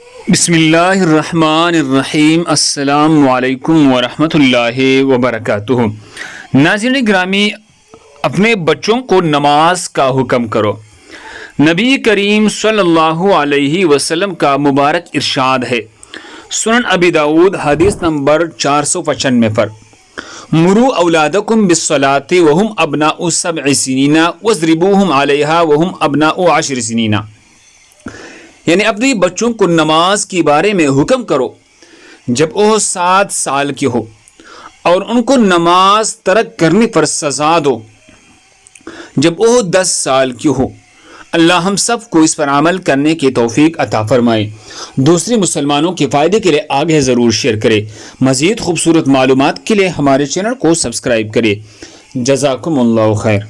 بسم اللہ الرحمن الرحیم۔ السلام علیکم ورحمۃ اللہ وبرکاتہ۔ ناظرین گرامی، اپنے بچوں کو نماز کا حکم کرو۔ نبی کریم صلی اللہ علیہ وسلم کا مبارک ارشاد ہے، سنن ابی داؤد حدیث نمبر 495 پر، مروا اولادکم بالصلاۃ وهم ابناء 7 سنین واضربوهم علیہا وهم ابناء 10 سنین، یعنی اپنے بچوں کو نماز کے بارے میں حکم کرو جب وہ 7 سال کے ہو، اور ان کو نماز ترک کرنے پر سزا دو جب وہ 10 سال کی ہو۔ اللہ ہم سب کو اس پر عمل کرنے کی توفیق عطا فرمائے۔ دوسرے مسلمانوں کے فائدے کے لیے آگے ضرور شیئر کرے۔ مزید خوبصورت معلومات کے لیے ہمارے چینل کو سبسکرائب کرے۔ جزاکم اللہ خیر۔